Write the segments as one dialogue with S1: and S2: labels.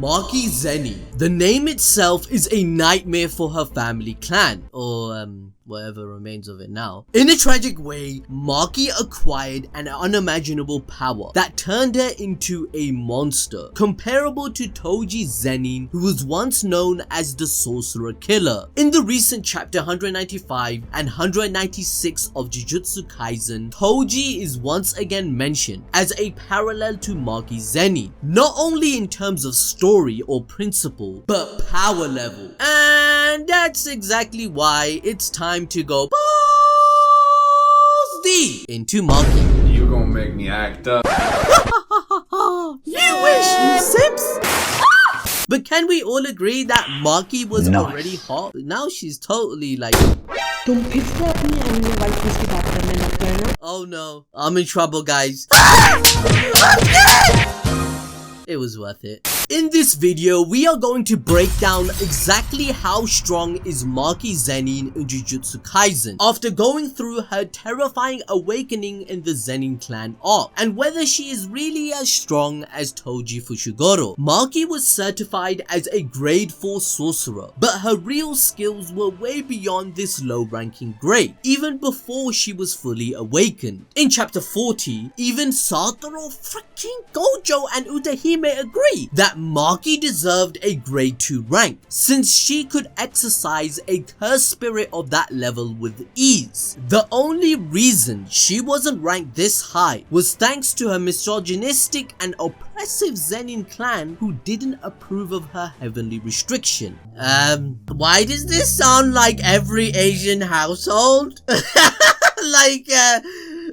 S1: Maki Zenin. The name itself is a nightmare for her family clan, or whatever remains of it now. In a tragic way, Maki acquired an unimaginable power that turned her into a monster, comparable to Toji Zenin, who was once known as the Sorcerer Killer. In the recent chapter 195 and 196 of Jujutsu Kaisen, Toji is once again mentioned as a parallel to Maki Zenin, not only in terms of story or principle, but power level. And that's exactly why it's time to go balls deep into Maki.
S2: You gonna make me act up.
S1: You wish, you simps! But can we all agree that Maki was already hot? Now she's totally like... Oh no, I'm in trouble, guys. I'm dead! It was worth it. In this video, we are going to break down exactly how strong is Maki Zenin in Jujutsu Kaisen after going through her terrifying awakening in the Zenin Clan arc, and whether she is really as strong as Toji Fushiguro. Maki was certified as a grade 4 sorcerer, but her real skills were way beyond this low-ranking grade, even before she was fully awakened. In chapter 40, even Satoru freaking Gojo and Utahime agree that Maki deserved a grade 2 rank, since she could exercise a cursed spirit of that level with ease. The only reason she wasn't ranked this high was thanks to her misogynistic and oppressive Zenin clan, who didn't approve of her heavenly restriction. Why does this sound like every Asian household?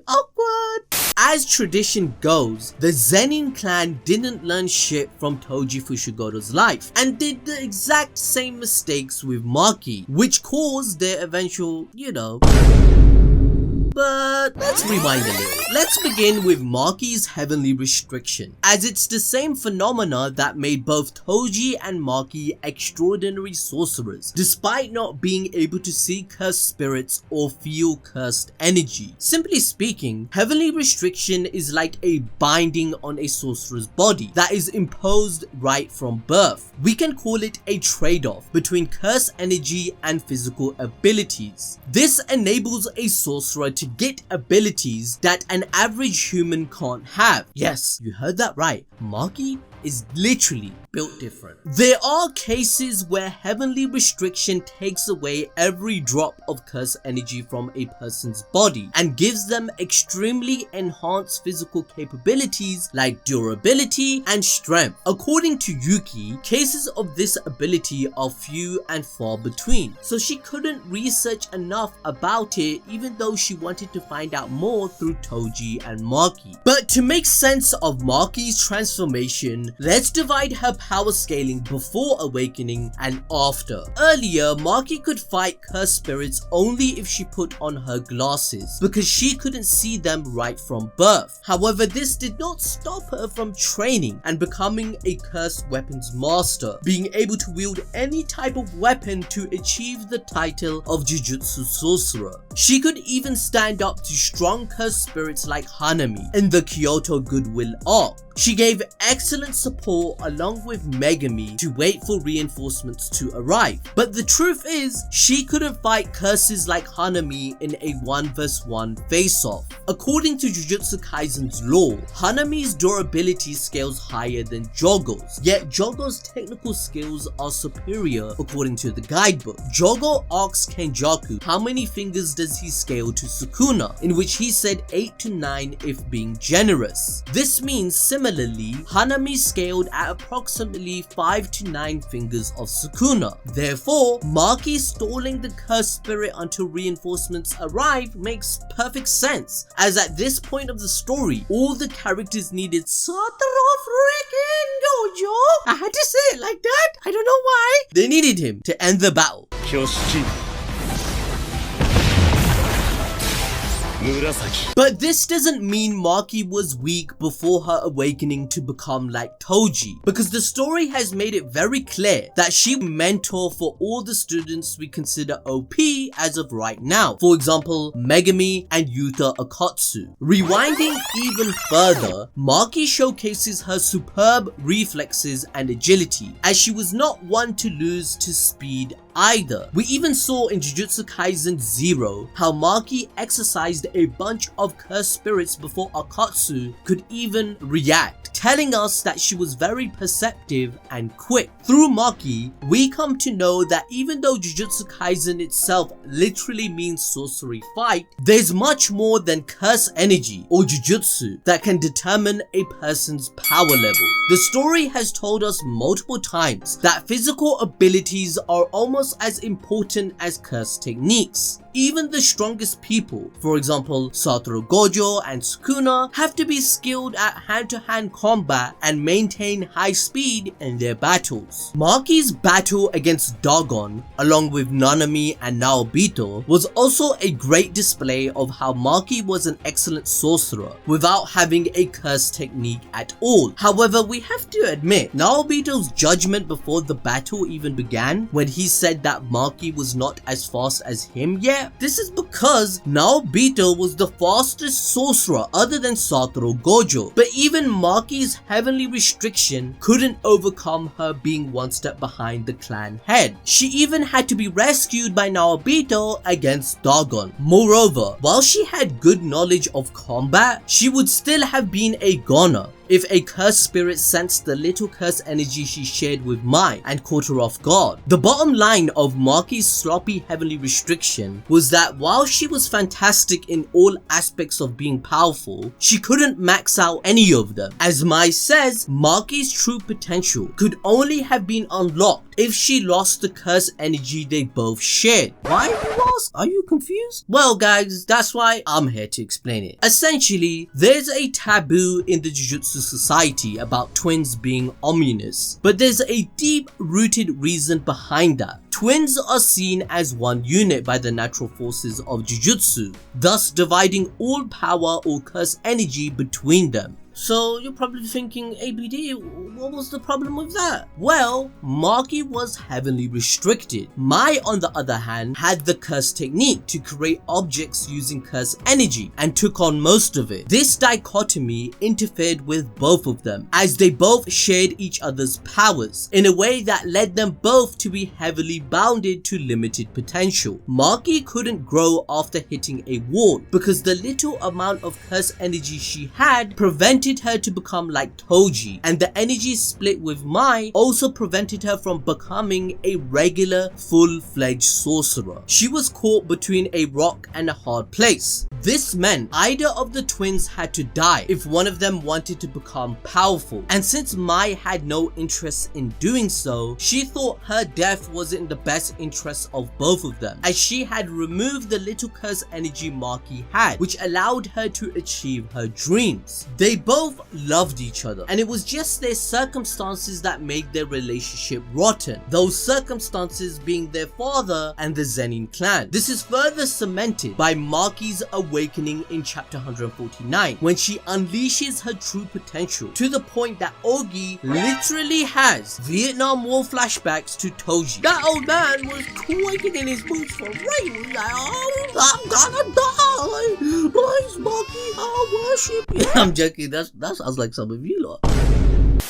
S1: Awkward. As tradition goes, the Zenin clan didn't learn shit from Toji Fushiguro's life and did the exact same mistakes with Maki, which caused their eventual, But let's rewind a little. Let's begin with Maki's heavenly restriction, as it's the same phenomena that made both Toji and Maki extraordinary sorcerers, despite not being able to see cursed spirits or feel cursed energy. Simply speaking, heavenly restriction is like a binding on a sorcerer's body that is imposed right from birth. We can call it a trade-off between cursed energy and physical abilities. This enables a sorcerer to get abilities that an average human can't have. Yes, you heard that right. Maki is literally built different. There are cases where heavenly restriction takes away every drop of cursed energy from a person's body and gives them extremely enhanced physical capabilities like durability and strength. According to Yuki, cases of this ability are few and far between, so she couldn't research enough about it, even though she wanted to find out more through Toji and Maki. But to make sense of Maki's transformation, let's divide her power scaling before awakening and after. Earlier, Maki could fight cursed spirits only if she put on her glasses, because she couldn't see them right from birth. However, this did not stop her from training and becoming a cursed weapons master, being able to wield any type of weapon to achieve the title of Jujutsu Sorcerer. She could even stand up to strong cursed spirits like Hanami in the Kyoto Goodwill arc. She gave excellent support along with Megumi to wait for reinforcements to arrive. But the truth is, she couldn't fight curses like Hanami in a 1 vs 1 face-off. According to Jujutsu Kaisen's lore, Hanami's durability scales higher than Jogo's, yet Jogo's technical skills are superior according to the guidebook. Jogo asks Kenjaku how many fingers does he scale to Sukuna, in which he said 8 to 9 if being generous. This means similarly, Hanami scaled at approximately 5 to 9 fingers of Sukuna. Therefore, Maki stalling the cursed spirit until reinforcements arrive makes perfect sense, as at this point of the story, all the characters needed Satoru freaking Gojo. I had to say it like that. I don't know why. They needed him to end the battle. But this doesn't mean Maki was weak before her awakening to become like Toji, because the story has made it very clear that she was a mentor for all the students we consider OP as of right now. For example, Megumi and Yuta Akatsu. Rewinding even further, Maki showcases her superb reflexes and agility, as she was not one to lose to speed either. We even saw in Jujutsu Kaisen 0 how Maki exercised a bunch of cursed spirits before Akatsu could even react, telling us that she was very perceptive and quick. Through Maki, we come to know that even though Jujutsu Kaisen itself literally means sorcery fight, there's much more than curse energy or Jujutsu that can determine a person's power level. The story has told us multiple times that physical abilities are almost as important as curse techniques. Even the strongest people, for example Satoru Gojo and Sukuna, have to be skilled at hand-to-hand combat and maintain high speed in their battles. Maki's battle against Dagon, along with Nanami and Naobito, was also a great display of how Maki was an excellent sorcerer without having a curse technique at all. However, we have to admit, Naobito's judgment before the battle even began, when he said that Maki was not as fast as him yet, this is because Naobito was the fastest sorcerer other than Satoru Gojo, but even Maki's heavenly restriction couldn't overcome her being one step behind the clan head. She even had to be rescued by Naobito against Dagon. Moreover, while she had good knowledge of combat, she would still have been a goner if a cursed spirit sensed the little curse energy she shared with Mai and caught her off guard. The bottom line of Maki's sloppy heavenly restriction was that while she was fantastic in all aspects of being powerful, she couldn't max out any of them. As Mai says, Maki's true potential could only have been unlocked if she lost the curse energy they both shared. Why, you ask? Are you confused? Well guys, that's why I'm here to explain it. Essentially, there's a taboo in the Jujutsu society about twins being ominous, but there's a deep-rooted reason behind that. Twins are seen as one unit by the natural forces of Jujutsu, thus dividing all power or curse energy between them. So you're probably thinking, ABD, what was the problem with that? Well, Maki was heavily restricted. Mai, on the other hand, had the curse technique to create objects using curse energy and took on most of it. This dichotomy interfered with both of them, as they both shared each other's powers in a way that led them both to be heavily bounded to limited potential. Maki couldn't grow after hitting a wall because the little amount of curse energy she had prevented her to become like Toji, and the energy split with Mai also prevented her from becoming a regular full-fledged sorcerer. She was caught between a rock and a hard place. This meant either of the twins had to die if one of them wanted to become powerful, and since Mai had no interest in doing so, she thought her death was in the best interest of both of them, as she had removed the little curse energy Maki had, which allowed her to achieve her dreams. They both loved each other, and it was just their circumstances that made their relationship rotten, those circumstances being their father and the Zenin clan. This is further cemented by Maki's awakening in chapter 149, when she unleashes her true potential to the point that Ogi literally has Vietnam War flashbacks to Toji. That old man was quaking in his boots for real. He was like, oh, I'm gonna die. Please, Maki, I worship you. I'm joking. That sounds like some of you lot.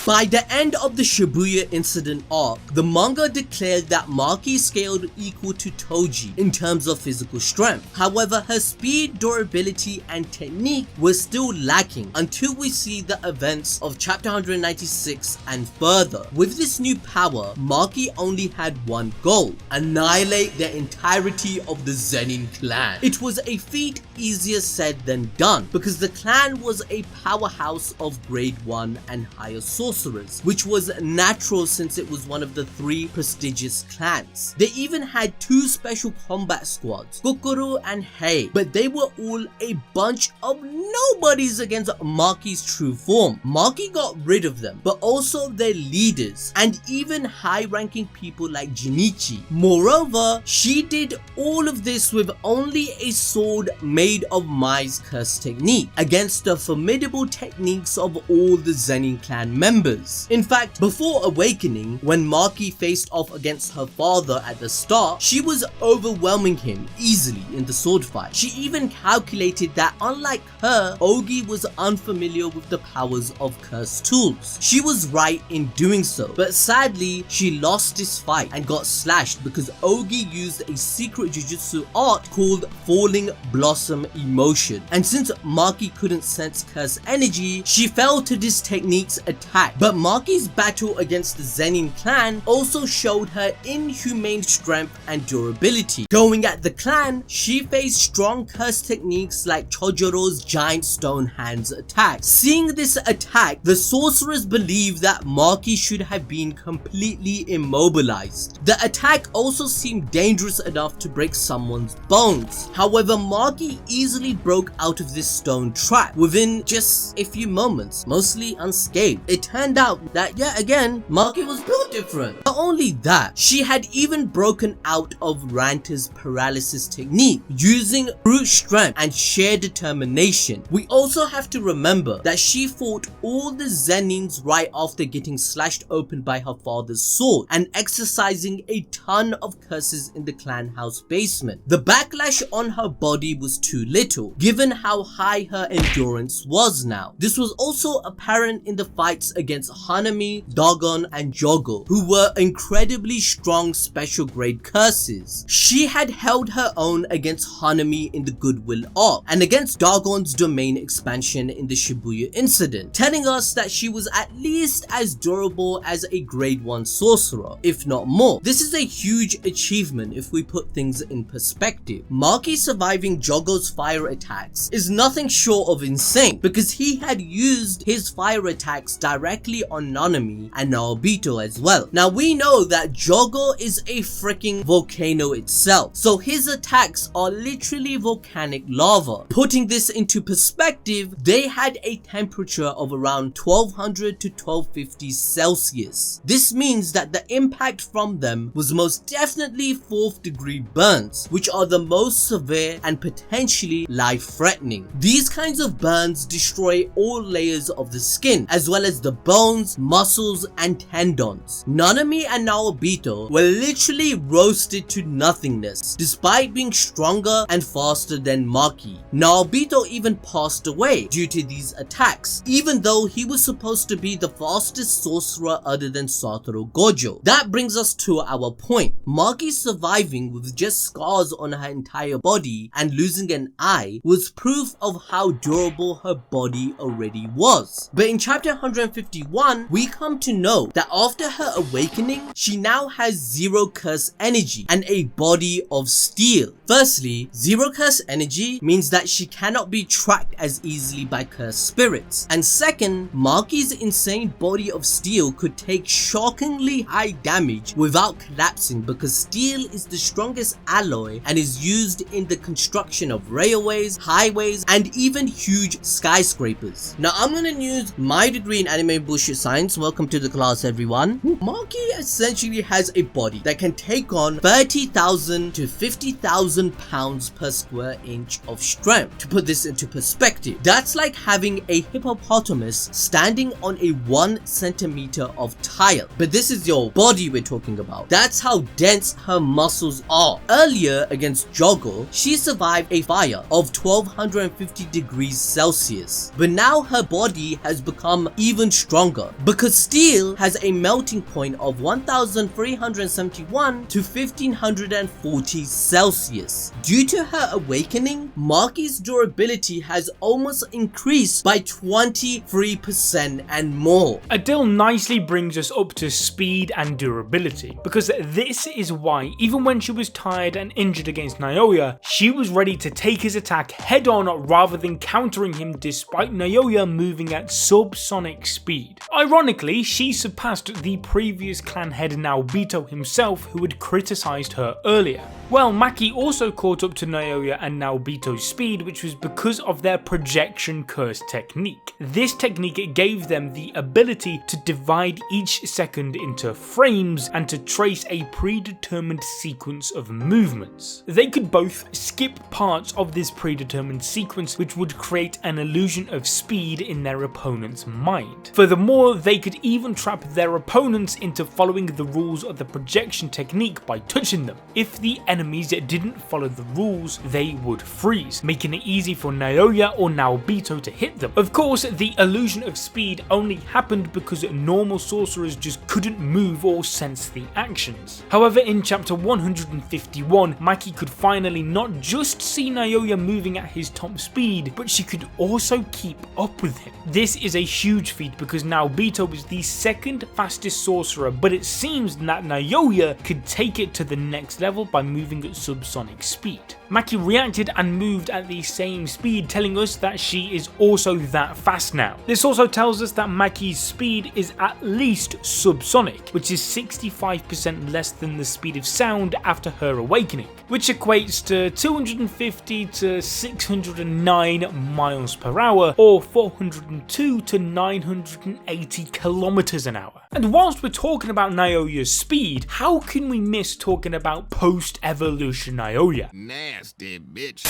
S1: By the end of the Shibuya incident arc, the manga declared that Maki scaled equal to Toji in terms of physical strength. However, her speed, durability, and technique were still lacking until we see the events of chapter 196 and further. With this new power, Maki only had one goal: annihilate the entirety of the Zenin clan. It was a feat easier said than done, because the clan was a powerhouse of grade 1 and higher sorcerers. sorcerers, which was natural since it was one of the 3 prestigious clans. They even had 2 special combat squads, Kokoro and Hei, but they were all a bunch of nobodies against Maki's true form. Maki got rid of them, but also their leaders and even high-ranking people like Jinichi. Moreover, she did all of this with only a sword made of Mai's curse technique against the formidable techniques of all the Zenin clan members. In fact, before awakening, when Maki faced off against her father at the start, she was overwhelming him easily in the sword fight. She even calculated that unlike her, Ogi was unfamiliar with the powers of cursed tools. She was right in doing so, but sadly, she lost this fight and got slashed because Ogi used a secret jujutsu art called Falling Blossom Emotion. And since Maki couldn't sense curse energy, she fell to this technique's attack. But Maki's battle against the Zenin clan also showed her inhumane strength and durability. Going at the clan, she faced strong curse techniques like Chojoro's giant stone hands attack. Seeing this attack, the sorcerers believed that Maki should have been completely immobilized. The attack also seemed dangerous enough to break someone's bones. However, Maki easily broke out of this stone trap within just a few moments, mostly unscathed. It turned out that yet again, Maki was built different. Not only that, she had even broken out of Ranta's paralysis technique using brute strength and sheer determination. We also have to remember that she fought all the Zenins right after getting slashed open by her father's sword and exercising a ton of curses in the clan house basement. The backlash on her body was too little, given how high her endurance was now. This was also apparent in the fights against Hanami, Dagon, and Jogo, who were incredibly strong special grade curses. She had held her own against Hanami in the Goodwill arc and against Dagon's domain expansion in the Shibuya incident, telling us that she was at least as durable as a grade 1 sorcerer, if not more. This is a huge achievement if we put things in perspective. Maki surviving Jogo's fire attacks is nothing short of insane because he had used his fire attacks directly on Nanami and Naobito as well. Now we know that Jogo is a freaking volcano itself, so his attacks are literally volcanic lava. Putting this into perspective, they had a temperature of around 1200 to 1250 Celsius. This means that the impact from them was most definitely 4th degree burns, which are the most severe and potentially life-threatening. These kinds of burns destroy all layers of the skin, as well as the bones, muscles, and tendons. Nanami and Naobito were literally roasted to nothingness, despite being stronger and faster than Maki. Naobito even passed away due to these attacks, even though he was supposed to be the fastest sorcerer other than Satoru Gojo. That brings us to our point. Maki surviving with just scars on her entire body and losing an eye was proof of how durable her body already was. But in chapter 151, we come to know that after her awakening, she now has 0 curse energy and a body of steel. Firstly, 0 curse energy means that she cannot be tracked as easily by cursed spirits. And second, Maki's insane body of steel could take shockingly high damage without collapsing because steel is the strongest alloy and is used in the construction of railways, highways, and even huge skyscrapers. Now I'm gonna use my degree in anime bullshit science. Welcome to the class, everyone. Maki essentially has a body that can take on 30,000 to 50,000 pounds per square inch of strength. To put this into perspective, that's like having a hippopotamus standing on a 1 centimeter of tile. But this is your body we're talking about. That's how dense her muscles are. Earlier against Jogo, she survived a fire of 1250 degrees Celsius. But now her body has become even stronger because steel has a melting point of 1371 to 1540 Celsius. Due to her awakening, Maki's durability has almost increased by 23% and more.
S2: Adil nicely brings us up to speed and durability, because this is why even when she was tired and injured against Naoya, she was ready to take his attack head on rather than countering him despite Naoya moving at subsonic speed. Ironically, she surpassed the previous clan head Naobito himself, who had criticised her earlier. Well, Maki also caught up to Naoya and Naobito's speed, which was because of their projection curse technique. This technique gave them the ability to divide each second into frames and to trace a predetermined sequence of movements. They could both skip parts of this predetermined sequence, which would create an illusion of speed in their opponent's mind. Furthermore, they could even trap their opponents into following the rules of the projection technique by touching them. If the enemies didn't follow the rules, they would freeze, making it easy for Naoya or Naobito to hit them. Of course, the illusion of speed only happened because normal sorcerers just couldn't move or sense the actions. However, in chapter 151, Maki could finally not just see Naoya moving at his top speed, but she could also keep up with him. This is a huge feat because Naobito was the second fastest sorcerer, but it seems that Naoya could take it to the next level by moving at subsonic speed. Maki reacted and moved at the same speed, telling us that she is also that fast now. This also tells us that Maki's speed is at least subsonic, which is 65% less than the speed of sound after her awakening, which equates to 250 to 609 miles per hour or 402 to 980 kilometers an hour. And whilst we're talking about Naoya's speed, how can we miss talking about post-evolution Naoya?
S3: Nasty bitch.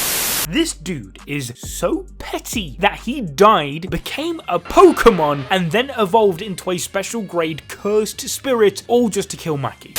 S2: This dude is so petty that he died, became a Pokemon, and then evolved into a special grade cursed spirit, all just to kill Maki.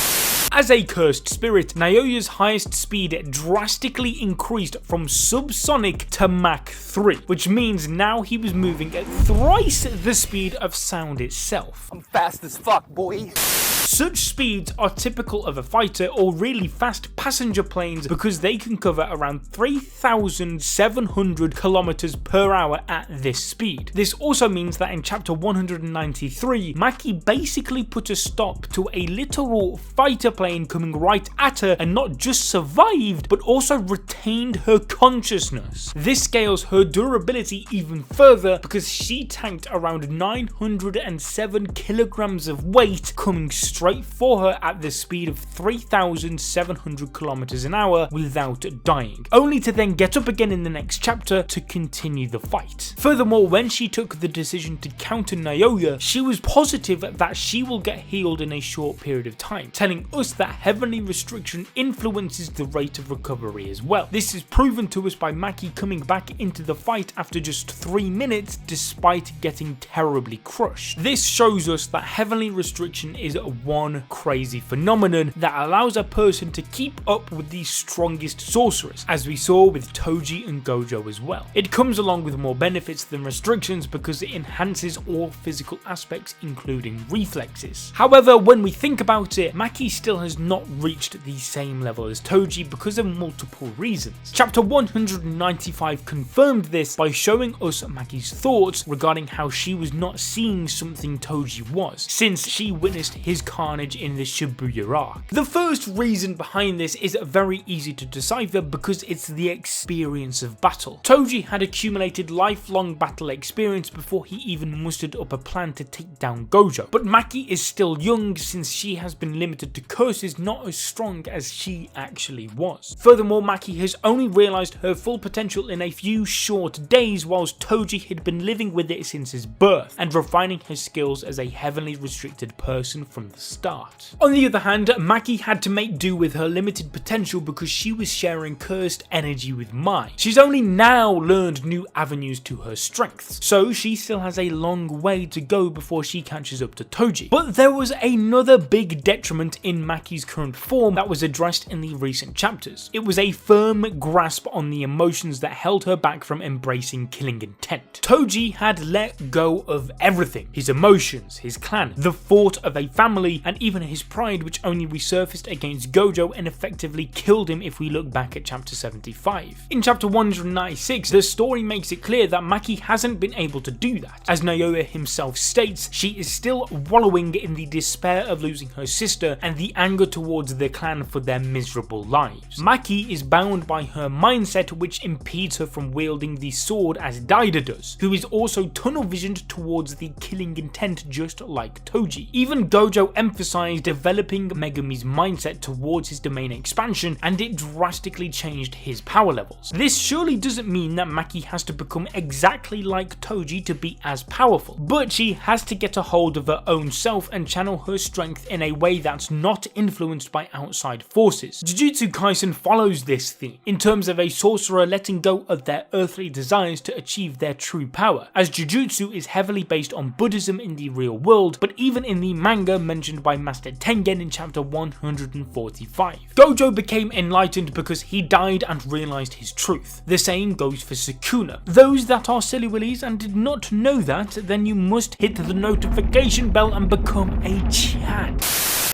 S2: As a cursed spirit, Naoya's highest speed drastically increased from subsonic to Mach 3, which means now he was moving at thrice the speed of sound itself.
S4: I'm fast as fuck, boy.
S2: Such speeds are typical of a fighter or really fast passenger planes because they can cover around 3,700 kilometers per hour at this speed. This also means that in chapter 193, Maki basically put a stop to a literal fighter plane coming right at her and not just survived, but also retained her consciousness. This scales her durability even further because she tanked around 907 kilograms of weight coming straight for her at the speed of 3,700 kilometers an hour without dying, only to then get up again in the next chapter to continue the fight. Furthermore, when she took the decision to counter Naoya, she was positive that she will get healed in a short period of time, telling us that heavenly restriction influences the rate of recovery as well. This is proven to us by Maki coming back into the fight after just 3 minutes despite getting terribly crushed. This shows us that heavenly restriction is one crazy phenomenon that allows a person to keep up with the strongest sorcerers, as we saw with Toji and Gojo as well. It comes along with more benefits than restrictions because it enhances all physical aspects including reflexes. However, when we think about it, Maki still has not reached the same level as Toji because of multiple reasons. Chapter 195 confirmed this by showing us Maki's thoughts regarding how she was not seeing something Toji was, since she witnessed his carnage in the Shibuya arc. The first reason behind this is very easy to decipher because it's the experience of battle. Toji had accumulated lifelong battle experience before he even mustered up a plan to take down Gojo, but Maki is still young since she has been limited to curses not as strong as she actually was. Furthermore, Maki has only realised her full potential in a few short days, whilst Toji had been living with it since his birth and refining his skills as a heavily restricted person from the start. On the other hand, Maki had to make do with her limited potential because she was sharing cursed energy with Mai. She's only now learned new avenues to her strengths, so she still has a long way to go before she catches up to Toji. But there was another big detriment in Maki's current form that was addressed in the recent chapters. It was a firm grasp on the emotions that held her back from embracing killing intent. Toji had let go of everything: his emotions, his clan, the thought of a family, family, and even his pride, which only resurfaced against Gojo and effectively killed him if we look back at chapter 75. In chapter 196, the story makes it clear that Maki hasn't been able to do that. As Naoya himself states, she is still wallowing in the despair of losing her sister and the anger towards the clan for their miserable lives. Maki is bound by her mindset, which impedes her from wielding the sword as Daida does, who is also tunnel visioned towards the killing intent just like Toji. Even Gojo emphasized developing Megumi's mindset towards his domain expansion, and it drastically changed his power levels. This surely doesn't mean that Maki has to become exactly like Toji to be as powerful, but she has to get a hold of her own self and channel her strength in a way that's not influenced by outside forces. Jujutsu Kaisen follows this theme, in terms of a sorcerer letting go of their earthly desires to achieve their true power, as Jujutsu is heavily based on Buddhism in the real world, but even in the manga mentioned by Master Tengen in chapter 145. Gojo became enlightened because he died and realized his truth. The same goes for Sukuna. Those that are silly willies and did not know that, then you must hit the notification bell and become a chat,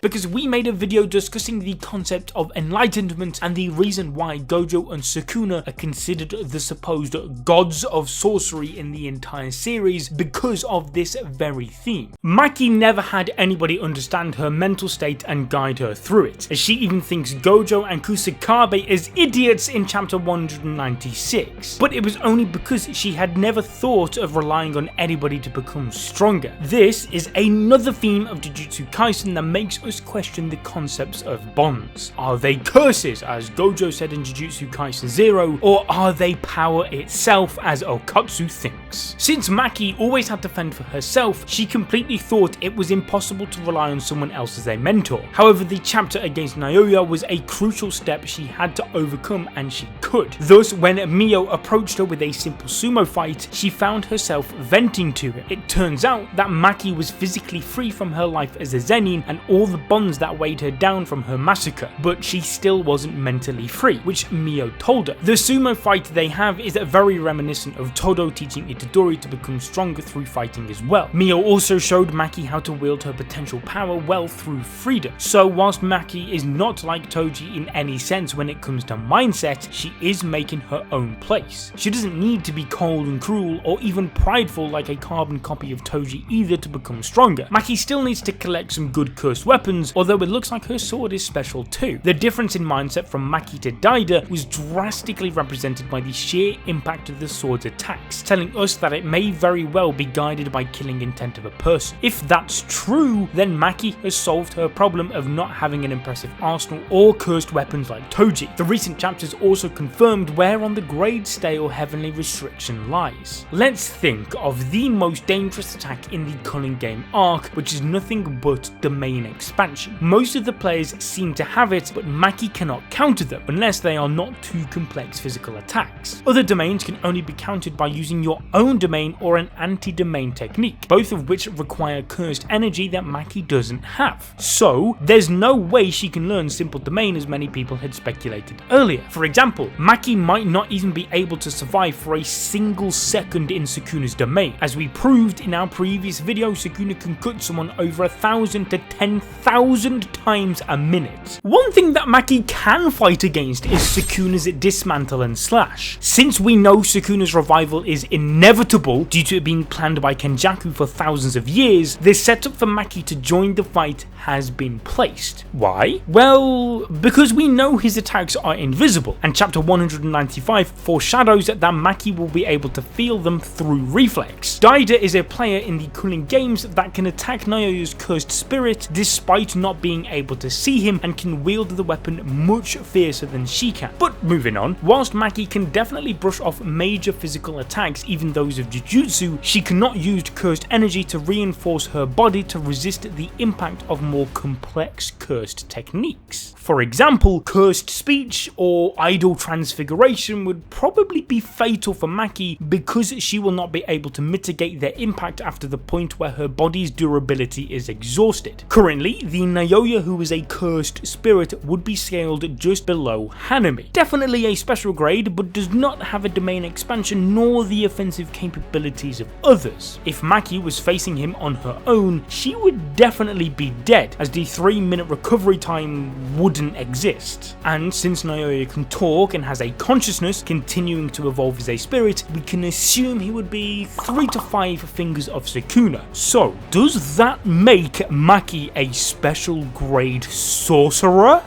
S2: because we made a video discussing the concept of enlightenment and the reason why Gojo and Sukuna are considered the supposed gods of sorcery in the entire series because of this very theme. Maki never had anybody understand her mental state and guide her through it, as she even thinks Gojo and Kusakabe as idiots in chapter 196, but it was only because she had never thought of relying on anybody to become stronger. This is another theme of Jujutsu Kaisen that makes us question the concepts of bonds. Are they curses, as Gojo said in Jujutsu Kaisen 0, or are they power itself, as Okatsu thinks? Since Maki always had to fend for herself, she completely thought it was impossible to rely on someone else as a mentor. However, the chapter against Naoya was a crucial step she had to overcome, and she could. Thus, when Mio approached her with a simple sumo fight, she found herself venting to it. It turns out that Maki was physically free from her life as a Zenin and all the bonds that weighed her down from her massacre, but she still wasn't mentally free, which Mio told her. The sumo fight they have is very reminiscent of Todo teaching Itadori to become stronger through fighting as well. Mio also showed Maki how to wield her potential power well through freedom. So whilst Maki is not like Toji in any sense when it comes to mindset, she is making her own place. She doesn't need to be cold and cruel or even prideful like a carbon copy of Toji either to become stronger. Maki still needs to collect some good cursed weapons, although it looks like her sword is special too. The difference in mindset from Maki to Daida was drastically represented by the sheer impact of the sword's attacks, telling us that it may very well be guided by killing intent of a person. If that's true, then Maki has solved her problem of not having an impressive arsenal or cursed weapons like Toji. The recent chapters also confirmed where on the grade scale heavenly restriction lies. Let's think of the most dangerous attack in the Culling Game arc, which is nothing but domain expansion. Most of the players seem to have it, but Maki cannot counter them unless they are not too complex physical attacks. Other domains can only be countered by using your own domain or an anti-domain technique, both of which require cursed energy that Maki doesn't have. So there's no way she can learn simple domain as many people had speculated earlier. For example, Maki might not even be able to survive for a single second in Sukuna's domain. As we proved in our previous video, Sukuna can cut someone over 1,000 to 10,000 times a minute. One thing that Maki can fight against is Sukuna's dismantle and slash. Since we know Sukuna's revival is inevitable due to it being planned by Kenjaku for thousands of years, the setup for Maki to join the fight has been placed. Why? Well, because we know his attacks are invisible, and chapter 195 foreshadows that Maki will be able to feel them through reflex. Daida is a player in the Culling Games that can attack Naoya's cursed spirit despite not being able to see him, and can wield the weapon much fiercer than she can. But moving on, whilst Maki can definitely brush off major physical attacks, even those of Jujutsu, she cannot use cursed energy to reinforce her body to resist the impact of more complex cursed techniques. For example, cursed speech or idol transfiguration would probably be fatal for Maki because she will not be able to mitigate their impact after the point where her body's durability is exhausted. Currently, Additionally, the Naoya, who is a cursed spirit, would be scaled just below Hanami. Definitely a special grade, but does not have a domain expansion nor the offensive capabilities of others. If Maki was facing him on her own, she would definitely be dead, as the 3-minute recovery time wouldn't exist. And since Naoya can talk and has a consciousness, continuing to evolve as a spirit, we can assume he would be 3 to 5 fingers of Sukuna. So, does that make Maki a special grade sorcerer?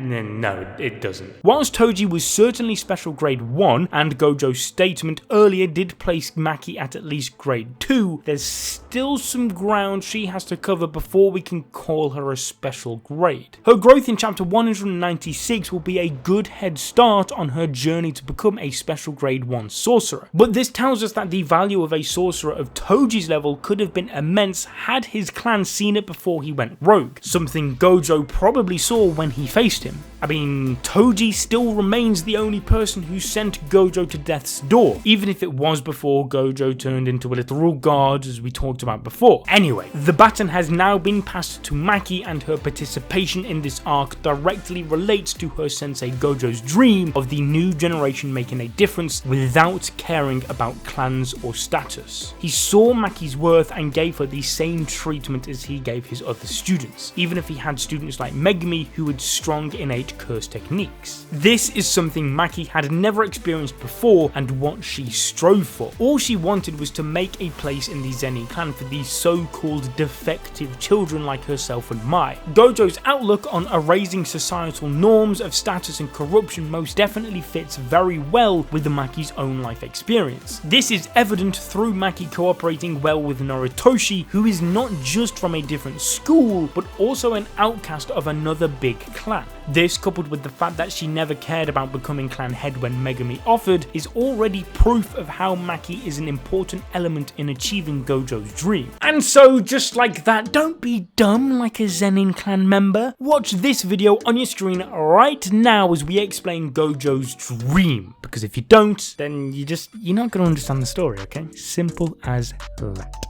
S2: No, it doesn't. Whilst Toji was certainly special grade 1, and Gojo's statement earlier did place Maki at least grade 2, there's still some ground she has to cover before we can call her a special grade. Her growth in chapter 196 will be a good head start on her journey to become a special grade 1 sorcerer, but this tells us that the value of a sorcerer of Toji's level could have been immense had his clan seen it before he went rogue, something Gojo probably saw when he faced him. I mean, Toji still remains the only person who sent Gojo to death's door, even if it was before Gojo turned into a literal god, as we talked about before. Anyway, the baton has now been passed to Maki, and her participation in this arc directly relates to her sensei Gojo's dream of the new generation making a difference without caring about clans or status. He saw Maki's worth and gave her the same treatment as he gave his other students, even if he had students like Megumi who had strong innate curse techniques. This is something Maki had never experienced before and what she strove for. All she wanted was to make a place in the Zenin clan for these so-called defective children like herself and Mai. Gojo's outlook on erasing societal norms of status and corruption most definitely fits very well with the Maki's own life experience. This is evident through Maki cooperating well with Noritoshi, who is not just from a different school, but also an outcast of another big clan. This, coupled with the fact that she never cared about becoming clan head when Megumi offered, is already proof of how Maki is an important element in achieving Gojo's dream. And so, just like that, don't be dumb like a Zenin clan member. Watch this video on your screen right now as we explain Gojo's dream, because if you don't, then you're not going to understand the story, okay? Simple as that.